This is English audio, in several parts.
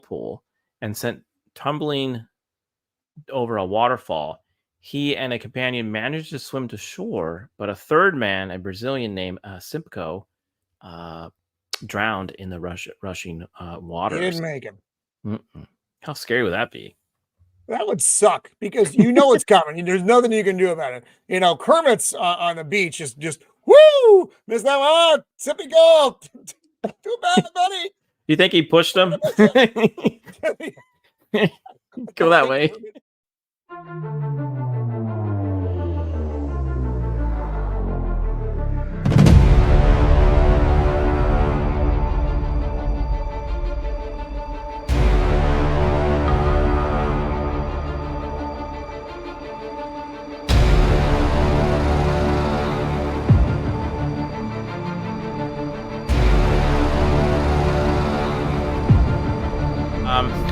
pool and sent tumbling over a waterfall. He and a companion managed to swim to shore, but a third man, a Brazilian named Simcoe, drowned in the rushing He waters. didn't make him. Mm-mm. How scary would that be? That would suck because you know it's coming. There's nothing you can do about it. Kermit's on the beach is just woo, miss that one, sippy goal. Too bad, buddy. You think he pushed him? Go that way.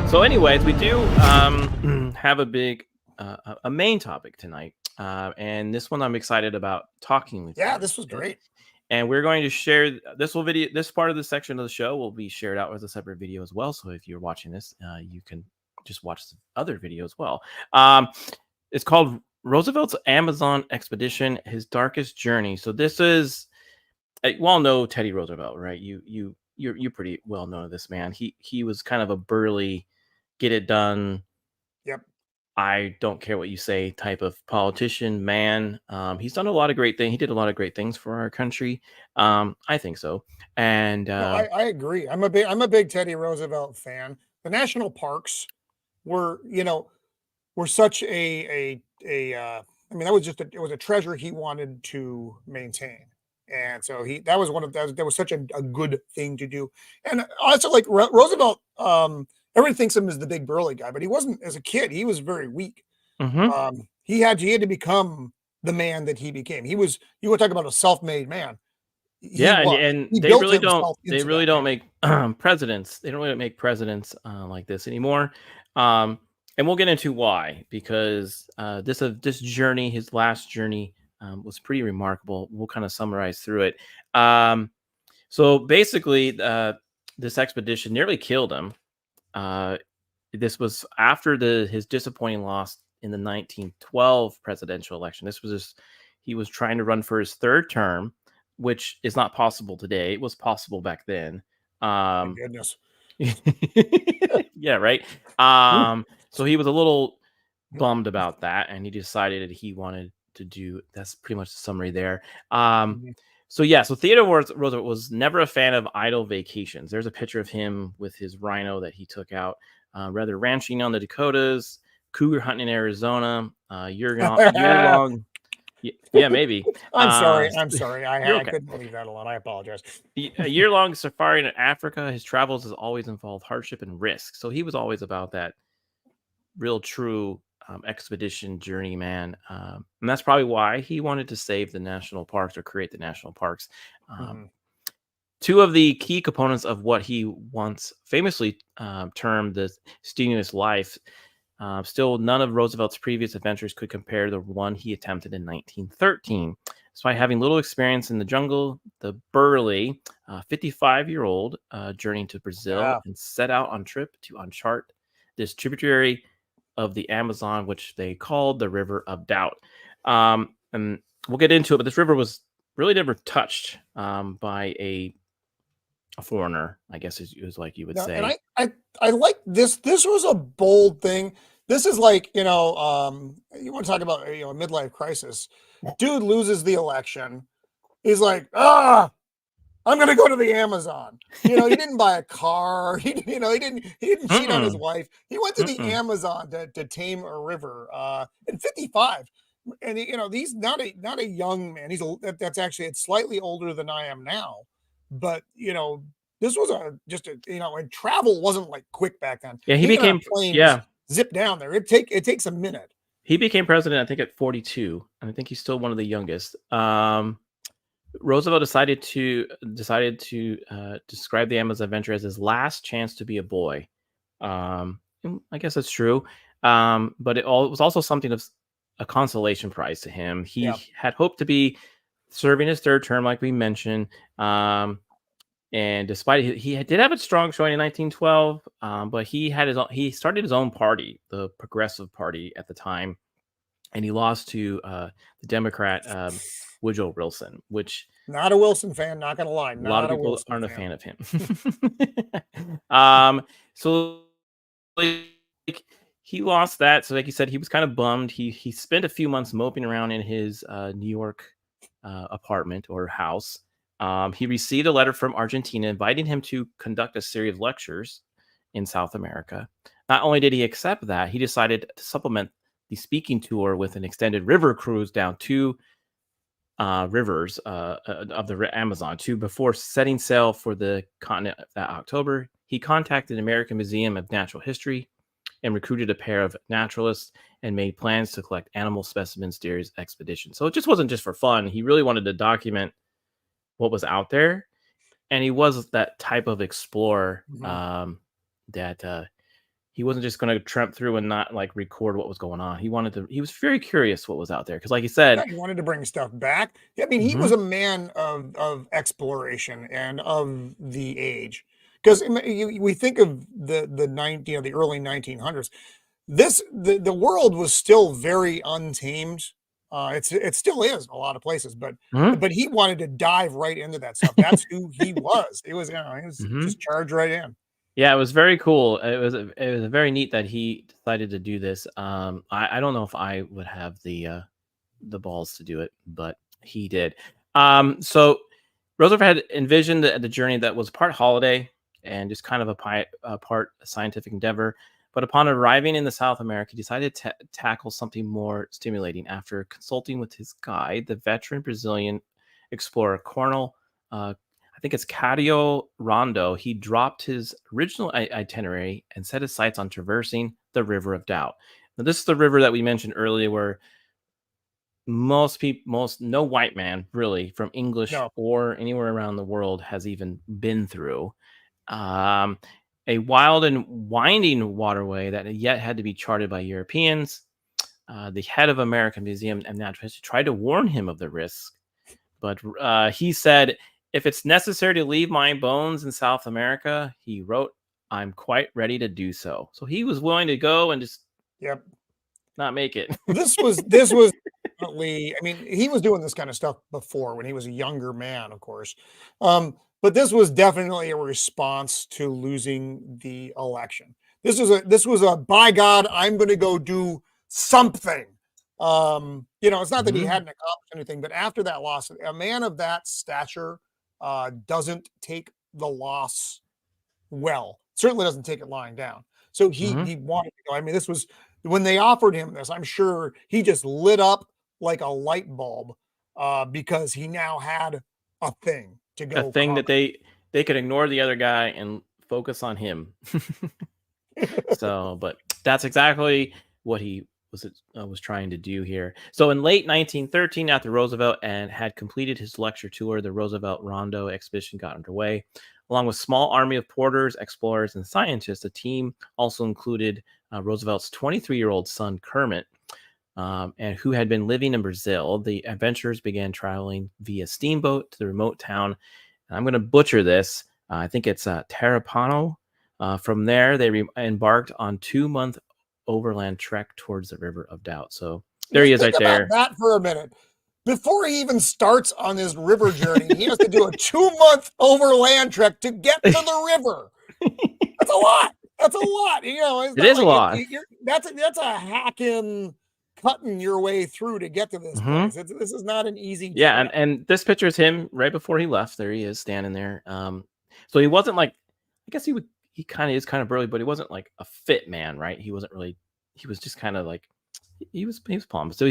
So anyways, we do have a big a main topic tonight, and this one I'm excited about talking with you. Yeah, this was great. And we're going to share this part of the section of the show will be shared out as a separate video as well. So if you're watching this, you can just watch the other video as well. It's called Roosevelt's Amazon Expedition: His Darkest Journey. So this is, well, know Teddy Roosevelt, right? You're pretty well known of this man. He was kind of a burly, get it done. Yep. I don't care what you say type of politician, man. He's done a lot of great things. He did a lot of great things for our country. I think so. And no, I agree. I'm a big Teddy Roosevelt fan. The national parks were such a I mean, that was it was a treasure he wanted to maintain. And so that was such a good thing to do. And also, like Roosevelt, everyone thinks of him as the big burly guy, but he wasn't. As a kid, he was very weak. Mm-hmm. He had to become the man that he became. You want to talk about a self-made man. And they really don't make presidents. They don't really make presidents like this anymore. And we'll get into why, because this journey, his last journey, was pretty remarkable. We'll kind of summarize through it. So basically, this expedition nearly killed him. This was after his disappointing loss in the 1912 presidential election. He was trying to run for his third term, which is not possible today. It was possible back then. My goodness. Yeah, right. So he was a little bummed about that, and he decided that he wanted to do. That's pretty much the summary there. So Theodore Roosevelt was never a fan of idle vacations. There's a picture of him with his rhino that he took out, rather ranching on the Dakotas, cougar hunting in Arizona, year-long. Yeah, maybe. I'm sorry. I couldn't leave that alone. I apologize. A year-long safari in Africa. His travels has always involved hardship and risk. So he was always about that real, true expedition journeyman. And that's probably why he wanted to save the national parks or create the national parks. Two of the key components of what he once famously termed the strenuous life. Still, none of Roosevelt's previous adventures could compare to the one he attempted in 1913. Despite having little experience in the jungle, the burly 55-year-old journeyed to Brazil and set out on trip to unchart this tributary of the Amazon, which they called the River of Doubt. And we'll get into it, but this river was really never touched by a foreigner, I guess is like you would say. And I like this. This was a bold thing. This is like, you want to talk about, a midlife crisis. Dude loses the election. He's like, I'm going to go to the Amazon. He didn't buy a car. He didn't cheat on his wife. He went to the Amazon to tame a river at 55. And he's not a young man. It's slightly older than I am now. But this was and travel wasn't like quick back then. Yeah, he became zip down there. It takes a minute. He became president, I think, at 42, and I think he's still one of the youngest. Roosevelt decided to describe the Amazon adventure as his last chance to be a boy. I guess that's true. But it was also something of a consolation prize to him. He had hoped to be serving his third term, like we mentioned. And despite he did have a strong showing in 1912, but he started his own party, the Progressive Party at the time, and he lost to the Democrat Woodrow Wilson, which Not a Wilson fan, not gonna lie. a lot of Not a people Wilson aren't a fan. fan of him. So like, he lost that. So like you said, he was kind of bummed. He spent a few months moping around in his New York apartment or house. He received a letter from Argentina inviting him to conduct a series of lectures in South America. Not only did he accept that, he decided to supplement the speaking tour with an extended river cruise down two rivers of the Amazon before setting sail for the continent that October. He contacted the American Museum of Natural History and recruited a pair of naturalists and made plans to collect animal specimens during his expedition. So it just wasn't just for fun. He really wanted to document what was out there. And he was that type of explorer that he wasn't just going to tramp through and not like record what was going on. He was very curious what was out there. Cause like you said, Yeah, he wanted to bring stuff back. I mean, he was a man of exploration and of the age. Because we think of the early 1900s. The world was still very untamed. It still is in a lot of places, but mhm, he wanted to dive right into that stuff. That's who he was. It was, he was mhm. just charged right in. Yeah, it was very cool. It was very neat that he decided to do this. I don't know if I would have the balls to do it, but he did. So Roosevelt had envisioned the journey that was part holiday and just kind of a part scientific endeavor. But upon arriving in the South America, he decided to tackle something more stimulating. After consulting with his guide, the veteran Brazilian explorer Coronel, I think it's Cadio Rondo, he dropped his original itinerary and set his sights on traversing the River of Doubt. Now, this is the river that we mentioned earlier, where no white man really from English No, or anywhere around the world has even been through. Um, a wild and winding waterway that yet had to be charted by Europeans. The head of American Museum of Natural History tried to warn him of the risk, but he said, "If it's necessary to leave my bones in South America," he wrote, "I'm quite ready to do so." So he was willing to go and just yep. not make it. This was definitely, I mean, he was doing this kind of stuff before when he was a younger man, of course. But this was definitely a response to losing the election. This was a by God, I'm going to go do something. It's not that he Mhm, hadn't accomplished anything, but after that loss, a man of that stature doesn't take the loss well. Certainly doesn't take it lying down. So he mhm. he wanted to go. I mean, this was when they offered him this, I'm sure he just lit up like a light bulb because he now had a thing to A go thing that conquer. they could ignore the other guy and focus on him. So, but that's exactly what he was trying to do here. So, in late 1913, after Roosevelt and had completed his lecture tour, the Roosevelt Rondo expedition got underway. Along with small army of porters, explorers, and scientists, the team also included Roosevelt's 23-year-old son Kermit, and who had been living in Brazil. The adventurers began traveling via steamboat to the remote town. And I'm going to butcher this. I think it's Tarapano. From there, they embarked on 2-month overland trek towards the River of Doubt. So there he Just is, think right about there. that for a minute. Before he even starts on this river journey, he has to do a 2-month overland trek to get to the river. That's a lot. That's a lot. It's It not is a like lot. that's a hacking, cutting your way through to get to this Hmm. place. This is not an easy Yeah, trip. and this picture is him right before he left. There he is, standing there. So he wasn't like, I guess he kind of is kind of burly, but he wasn't like a fit man, right? He wasn't really. He was just kind of like he was plumb. So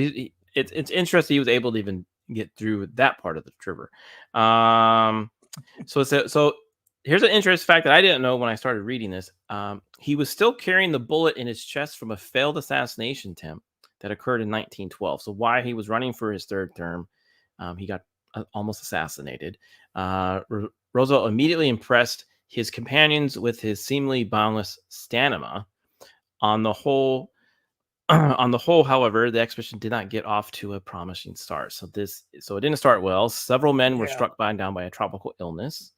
it's interesting he was able to even get through that part of the river. Um, so here's an interesting fact that I didn't know when I started reading this. He was still carrying the bullet in his chest from a failed assassination attempt that occurred in 1912. So while he was running for his third term, he got almost assassinated. Roosevelt immediately impressed his companions with his seemingly boundless stamina. On the whole, however, the expedition did not get off to a promising start. So it didn't start well. Several men were Yeah. struck down by a tropical illness.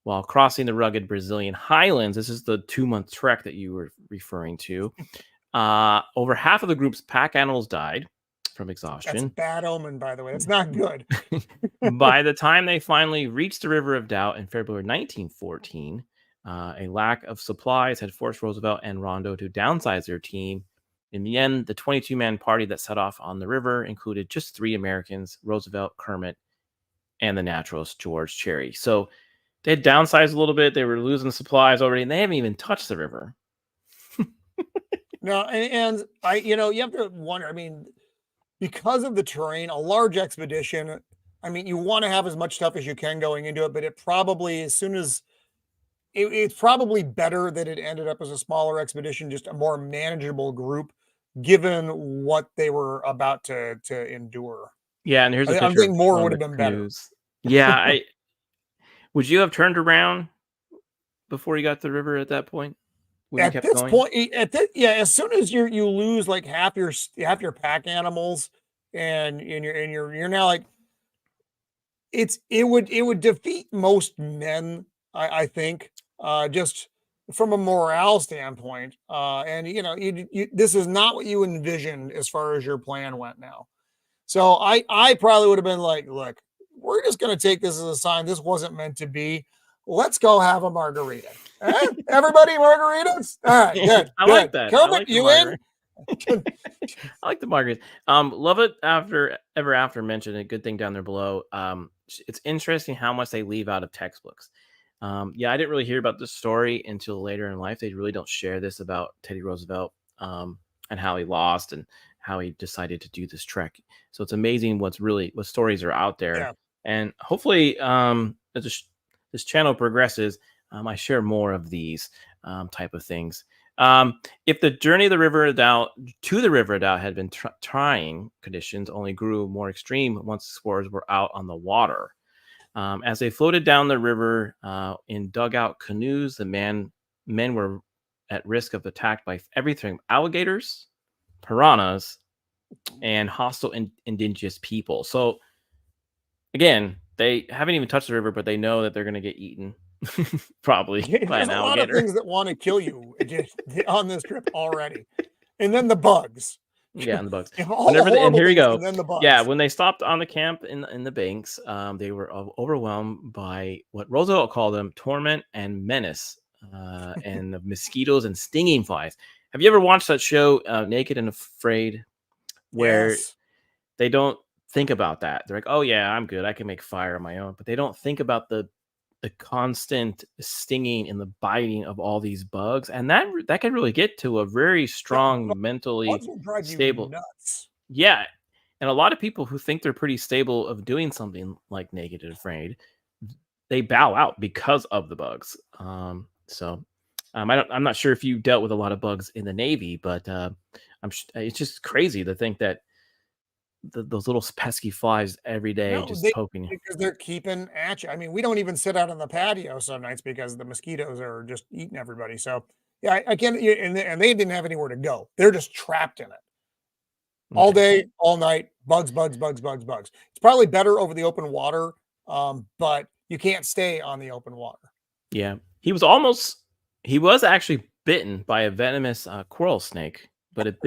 while crossing the rugged Brazilian highlands. This is the 2-month trek that you were referring to. Over half of the group's pack animals died from That's a exhaustion. bad omen, by the way. It's not good. By the time they finally reached the River of Doubt in February 1914, a lack of supplies had forced Roosevelt and Rondo to downsize their team. In the end, the 22-man party that set off on the river included just 3 Americans: Roosevelt, Kermit, and the naturalist George Cherry. So they had downsized a little bit. They were losing supplies already, and they haven't even touched the river. No, and I, you have to wonder. I mean, because of the terrain, a large expedition. I mean, you want to have as much stuff as you can going into it, but it probably, as soon as it's probably better that it ended up as a smaller expedition, just a more manageable group, given what they were about to endure. Yeah, and here's a I picture of think more one of would the have been better. canoes. Yeah, would you have turned around before you got to the river at that point? Would you At kept this going? point, yeah, as soon as you lose like half your pack animals, and you're now like, it would defeat most men, I think, just from a morale standpoint. And this is not what you envisioned as far as your plan went now. So I probably would have been like, look, we're just going to take this as a sign this wasn't meant to be. Let's go have a margarita. Everybody margaritas? All right, good. I like Good. that. I Kermit, like the you margarita. in? I like the margaritas. Love it after ever after mentioned a good thing down there below. It's interesting how much they leave out of textbooks. Yeah, I didn't really hear about this story until later in life. They really don't share this about Teddy Roosevelt, and how he lost and how he decided to do this trek. So it's amazing what stories are out there. Yeah. And hopefully, as this channel progresses, I share more of these type of things. If the journey of the River of Doubt to the River of Doubt had been trying, conditions only grew more extreme once explorers were out on the water. As they floated down the river in dugout canoes, the men were at risk of attack by everything: alligators, piranhas, and hostile indigenous people. So again, they haven't even touched the river, but they know that they're going to get eaten probably by There's an a lot of alligator. things that want to kill you on this trip already. And then the bugs. Yeah, and the bugs. All the And horrible here you things, go. and then the Yeah, bugs. when they stopped on the camp in the banks, they were overwhelmed by what Roosevelt called them: torment and menace, and the mosquitoes and stinging flies. Have you ever watched that show, Naked and Afraid, where Yes. they don't think about that? They're like, "Oh yeah, I'm good. I can make fire on my own," but they don't think about the constant stinging and the biting of all these bugs, and that can really get to a very Yeah, strong, mentally bugs will drive you stable. nuts. Yeah, and a lot of people who think they're pretty stable of doing something like Naked and Afraid, they bow out because of the bugs. I'm not sure if you dealt with a lot of bugs in the Navy, but it's just crazy to think that those little pesky flies every day No, just poking you. because they're keeping at you. I mean, we don't even sit out on the patio some nights because the mosquitoes are just eating everybody. So yeah, I can't. And they didn't have anywhere to go. They're just trapped in it all Okay. day, all night. Bugs, bugs, bugs, bugs, bugs. It's probably better over the open water, but you can't stay on the open water. Yeah, he was actually bitten by a venomous coral snake, but it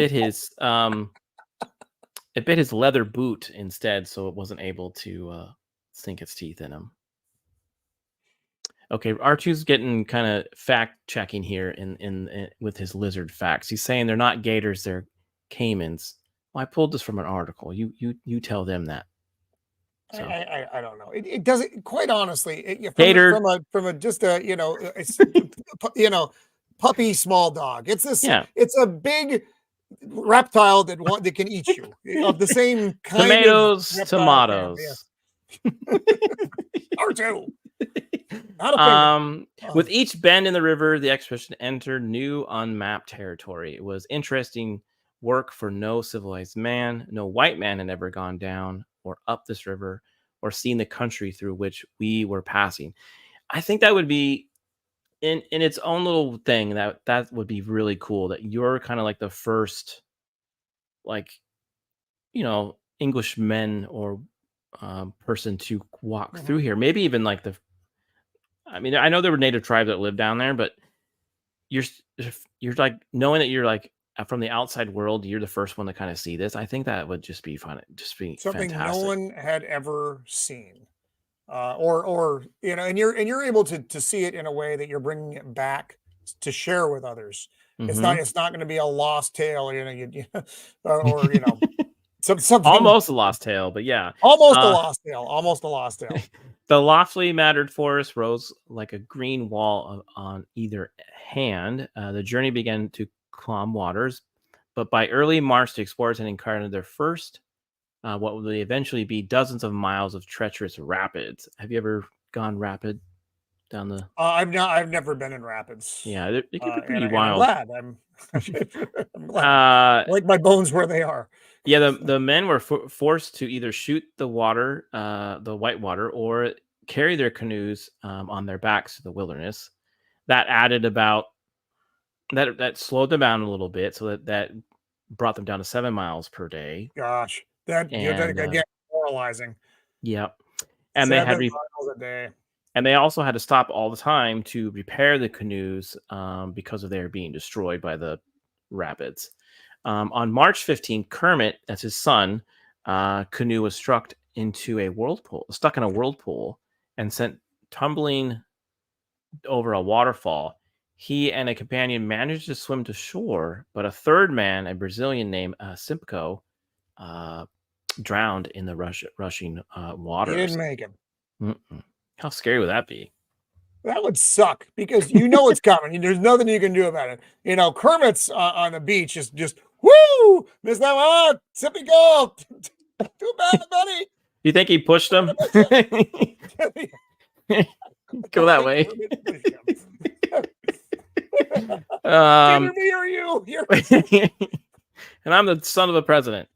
bit his leather boot instead, so it wasn't able to sink its teeth in him. Okay, R2's getting kind of fact checking here in with his lizard facts. He's saying they're not gators, they're caimans. Well, I pulled this from an article. You tell them that. So I don't know. It doesn't, quite honestly, gator, from a just a it's puppy small dog. yeah, It's a big reptile that can eat you, of the same kind of tomatoes, reptile family. tomatoes. Yes. R2, not a finger. With each bend in the river, the expedition entered new unmapped territory. It was interesting work for no civilized man. No white man had ever gone down or up this river or seen the country through which we were passing. I think that would be in its own little thing, that would be really cool, that you're kind of like the first, like, Englishmen or person to walk through Mhm. here. Maybe even like I mean, I know there were native tribes that lived down there, but you're you're like knowing that you're like from the outside world, you're the first one to kind of see this. I think that would just be fun, just be Something no fantastic. one had ever seen. Or and you're able to see it in a way that you're bringing it back to share with others. Hmm. It's not going to be a lost tale, or something Almost a lost tale, but yeah. almost a Uh, lost tale, almost a lost tale. the lofty mattered forest rose like a green wall on either hand. The journey began to calm waters, but by early March, the explorers had encountered their first, what would eventually be dozens of miles of treacherous rapids. Have you ever gone rapid down the? I've never been in rapids, Yeah, it can be pretty and I'm wild. glad. I'm glad. Uh, I like my bones where they are. yeah, the men were forced to either shoot the water, the white water, or carry their canoes on their backs to the wilderness. That added about that slowed them down a little bit, so that brought them down to 7 miles per day. Gosh, that And again, moralizing. yeah, and they had 7 miles a day. and they also had to stop all the time to repair the canoes because of their being destroyed by the rapids. On March 15th, Kermit, that's his son, canoe was stuck in a whirlpool, and sent tumbling over a waterfall. He and a companion managed to swim to shore, but a third man, a Brazilian named Simcoe, uh, drowned in the rushing He waters. didn't make it. Mm-mm. How scary would that be? That would suck because it's coming. There's nothing you can do about it. Kermit's on the beach is just woo, miss that one, sippy go. Too bad, buddy. You think he pushed him? Go that way. Either me or you. And I'm the son of the president.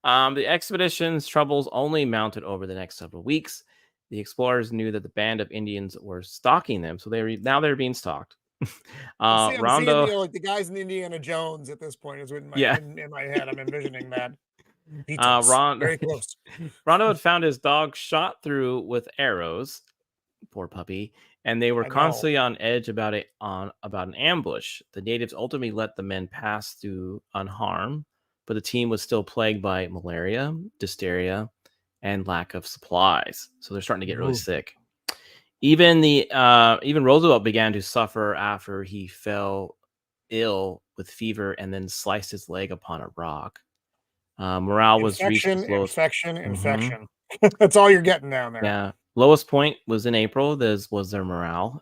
The expedition's troubles only mounted over the next several weeks. The explorers knew that the band of Indians were stalking them, so they're being stalked. I'm seeing, Rondo, like the guys in Indiana Jones at this point is in yeah. my head. I'm envisioning that. Rondo, Very close. Rondo had found his dog shot through with arrows. Poor puppy. And they were I know. constantly on edge about an ambush. The natives ultimately let the men pass through unharmed, but the team was still plagued by malaria, diphtheria, and lack of supplies. So they're starting to get really sick. Even Roosevelt began to suffer after he fell ill with fever and then sliced his leg upon a rock. Morale was reached its lowest. Infection. That's all you're getting down there. Yeah. Lowest point was in April. This was their morale.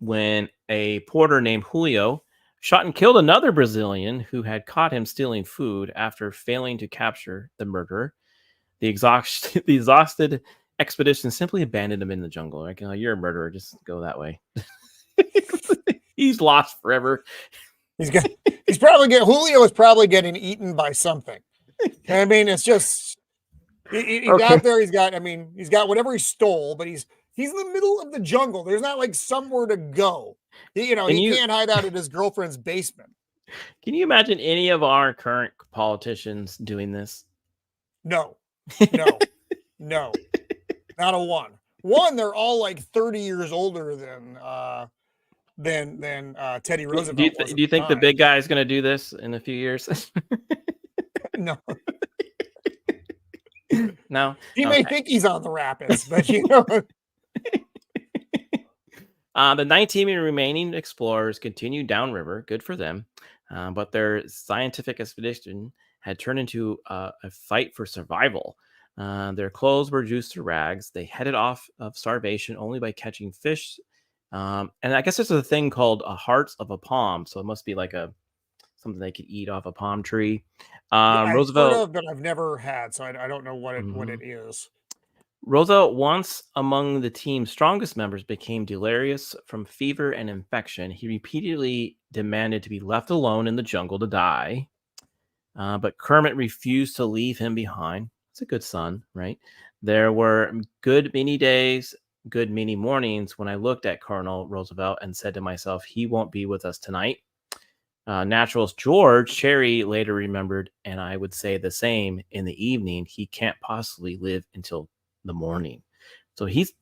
When a porter named Julio shot and killed another Brazilian who had caught him stealing food after failing to capture the murderer. The exhausted expedition simply abandoned him in the jungle. Like, oh, you're a murderer. Just go that way. He's lost forever. Julio is probably getting eaten by something. I mean, it's just he's out there. He's got whatever he stole, but he's in the middle of the jungle. There's not like somewhere to go. He can't hide out at his girlfriend's basement. Can you imagine any of our current politicians doing this? No, not a one. They're all like 30 years older than Teddy Roosevelt. Do you think the big guy is going to do this in a few years? No. No. He may think he's on the rapids, but the 19 remaining explorers continued downriver. Good for them. But their scientific expedition had turned into a fight for survival. Their clothes were reduced to rags. They headed off of starvation only by catching fish. And I guess there's a thing called a heart of a palm. So it must be like something they could eat off a palm tree. Roosevelt, I've heard of, but I've never had, so I don't know what it is. Roosevelt, once among the team's strongest members, became delirious from fever and infection. He repeatedly demanded to be left alone in the jungle to die. But Kermit refused to leave him behind. It's a good son, right? There were good many days, good many mornings when I looked at Colonel Roosevelt and said to myself, he won't be with us tonight. Naturalist George Cherry later remembered, and I would say the same in the evening, he can't possibly live until the morning. So he's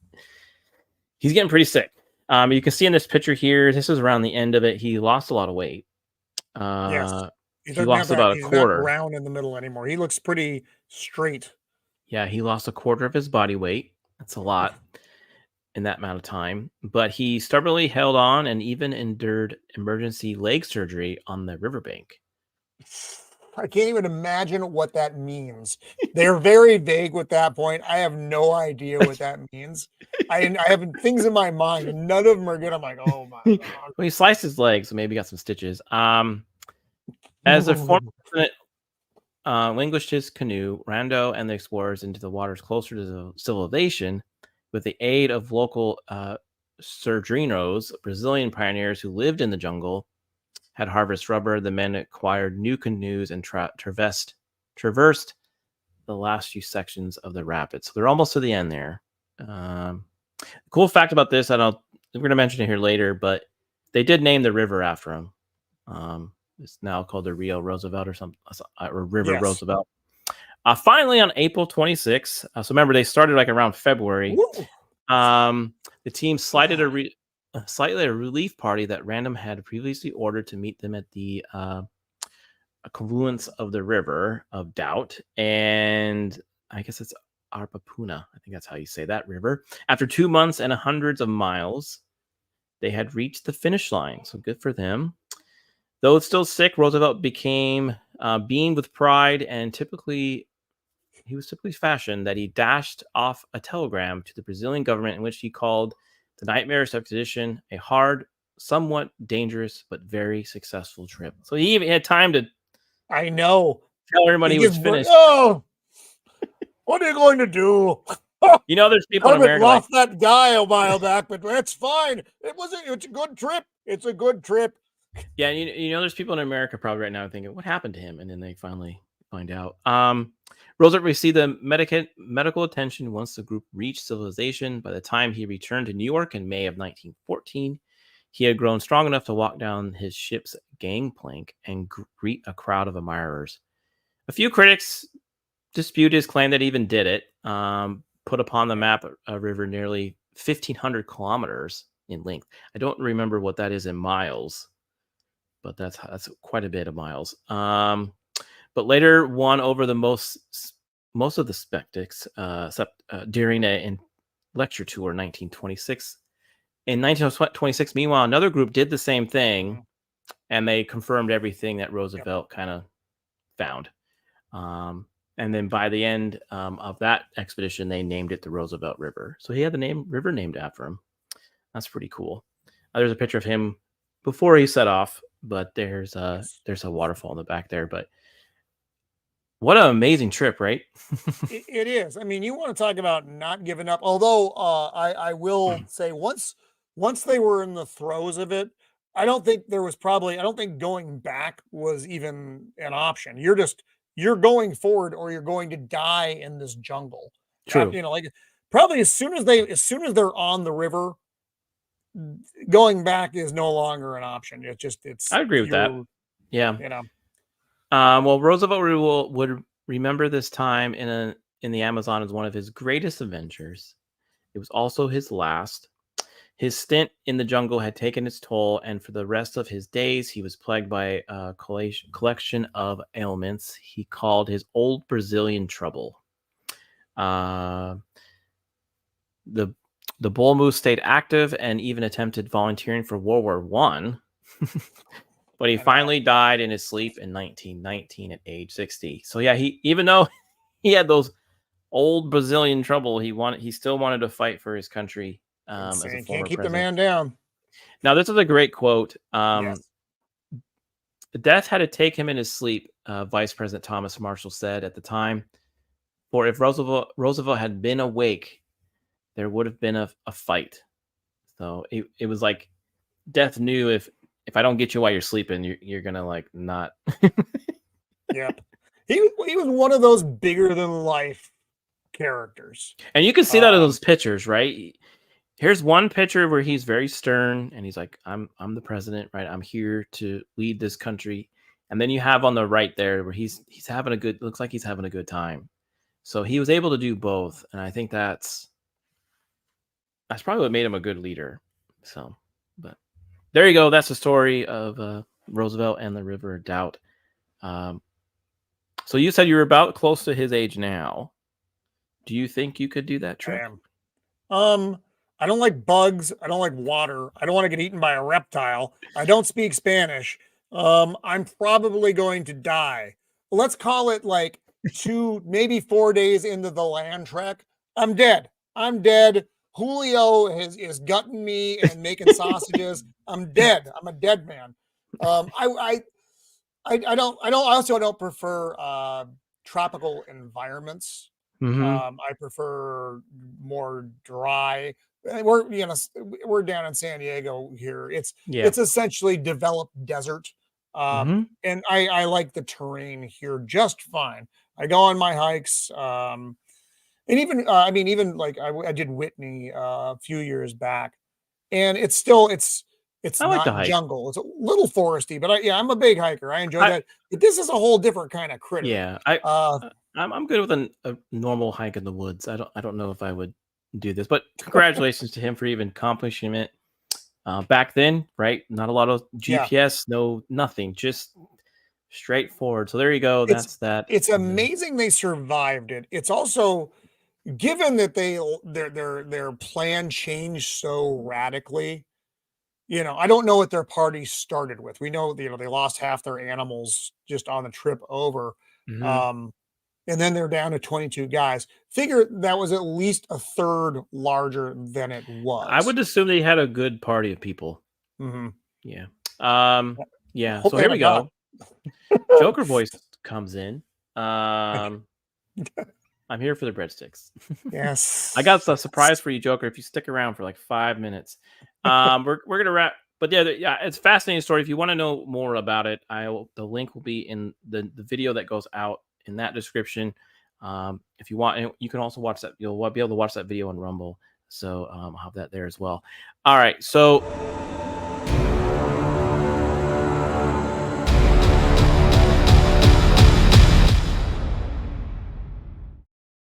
He's getting pretty sick. You can see in this picture here, this is around the end of it. He lost a lot of weight. Yes. He He doesn't have lost that. about a He's not quarter. round in the middle anymore. He looks pretty straight. Yeah, he lost a quarter of his body weight. That's a lot in that amount of time. But he stubbornly held on and even endured emergency leg surgery on the riverbank. I can't even imagine what that means. They're very vague with that point. I have no idea what that means. I have things in my mind, and none of them are good. I'm like, oh my god. Well, he sliced his leg, so maybe got some stitches. As the former president languished his canoe, Rando and the explorers into the waters closer to the civilization with the aid of local Surdrinos, Brazilian pioneers who lived in the jungle, had harvested rubber. The men acquired new canoes and traversed the last few sections of the rapids. So they're almost to the end there. Cool fact about this, we're going to mention it here later, but they did name the river after him. It's now called the Rio Roosevelt or something, or River Roosevelt. Finally, on April 26th, so remember they started like around February. The team slighted a relief party that Random had previously ordered to meet them at the confluence of the River of Doubt, and I guess it's Arpapuna. I think that's how you say that river. After 2 months and hundreds of miles, they had reached the finish line. So good for them. Though it's still sick, Roosevelt became beamed with pride, and he was typically fashioned that he dashed off a telegram to the Brazilian government in which he called the nightmarish expedition a hard, somewhat dangerous, but very successful trip. So he even had time to I know. tell everybody he was finished. Oh, what are you going to do? You know, there's people in America lost that guy a while back, but that's fine. It's a good trip. It's a good trip. Yeah, you know, there's people in America probably right now thinking, what happened to him? And then they finally find out. Roosevelt received the medical attention once the group reached civilization. By the time he returned to New York in May of 1914, he had grown strong enough to walk down his ship's gangplank and greet a crowd of admirers. A few critics dispute his claim that he even did it. Put upon the map a river nearly 1,500 kilometers in length. I don't remember what that is in miles, but that's quite a bit of miles. But later won over the most of the skeptics during a lecture tour in 1926. In 1926, meanwhile, another group did the same thing, and they confirmed everything that Roosevelt kind of found. And then by the end of that expedition, they named it the Roosevelt River. So he had the river named after him. That's pretty cool. There's a picture of him before he set off, but there's a waterfall in the back there. But what an amazing trip, right? It is. I mean, you want to talk about not giving up. Although I will say once they were in the throes of it, I don't think going back was even an option. You're going forward or you're going to die in this jungle. True. You know, like probably as soon as they're on the river, going back is no longer an option. I agree with that. Yeah. You know. Well, Roosevelt would remember this time in the Amazon as one of his greatest adventures. It was also his last. His stint in the jungle had taken its toll, and for the rest of his days, he was plagued by a collection of ailments he called his old Brazilian trouble. The bull moose stayed active and even attempted volunteering for World War I. But he finally died in his sleep in 1919 at age 60. So yeah, even though he had those old Brazilian trouble, he still wanted to fight for his country. As a former can't keep president. the man down. Now, this is a great quote. Yes. Death had to take him in his sleep, Vice President Thomas Marshall said at the time. For if Roosevelt had been awake, there would have been a fight. So it was like death knew if I don't get you while you're sleeping, you're gonna like not. Yep. He was one of those bigger than life characters. And you can see that in those pictures, right? Here's one picture where he's very stern and he's like, I'm the president, right? I'm here to lead this country. And then you have on the right there where he's looks like he's having a good time. So he was able to do both. And I think that's That's probably what made him a good leader. So, but there you go. That's the story of Roosevelt and the River of Doubt. So you said you were about close to his age now. Do you think you could do that I trip? am. I don't like bugs. I don't like water. I don't want to get eaten by a reptile. I don't speak Spanish. I'm probably going to die. Let's call it like 2, maybe 4 days into the land trek. I'm dead. I'm dead. Julio is gutting me and making sausages. I'm dead. I'm a dead man. I also don't prefer tropical environments. Mm-hmm. I prefer more dry. We're down in San Diego here. Yeah. It's essentially developed desert. Mm-hmm. And I like the terrain here just fine. I go on my hikes. And even even like I did Whitney a few years back, and it's I like the not hike. jungle. It's a little foresty, but I'm a big hiker. I enjoy I that. But this is a whole different kind of critter. yeah. Uh, I'm good with a normal hike in the woods. I don't know if I would do this, but congratulations to him for even accomplishing it. Back then, right? Not a lot of yeah, GPS, no nothing, just straightforward. So there you go. it's That's that. it's And then amazing they survived it. It's also given that their plan changed so radically. I don't know what their party started with. We know, they lost half their animals just on the trip over. mhm. Um, and then they're down to 22 guys. Figure that was at least a third larger than it I was. would assume they had a good party of people. Hmm. Yeah. Um, yeah. Hope So they here we haven't got. go. Joker voice comes in. Um, I'm here for the breadsticks. I got a Yes. surprise for you, Joker. If you stick around for like 5 minutes, we're gonna wrap. But yeah, it's a fascinating story. If you want to know more about it, the link will be in the video that goes out in that description. If you want, and you can also watch that. You'll be able to watch that video on Rumble. So I'll have that there as well. All right, so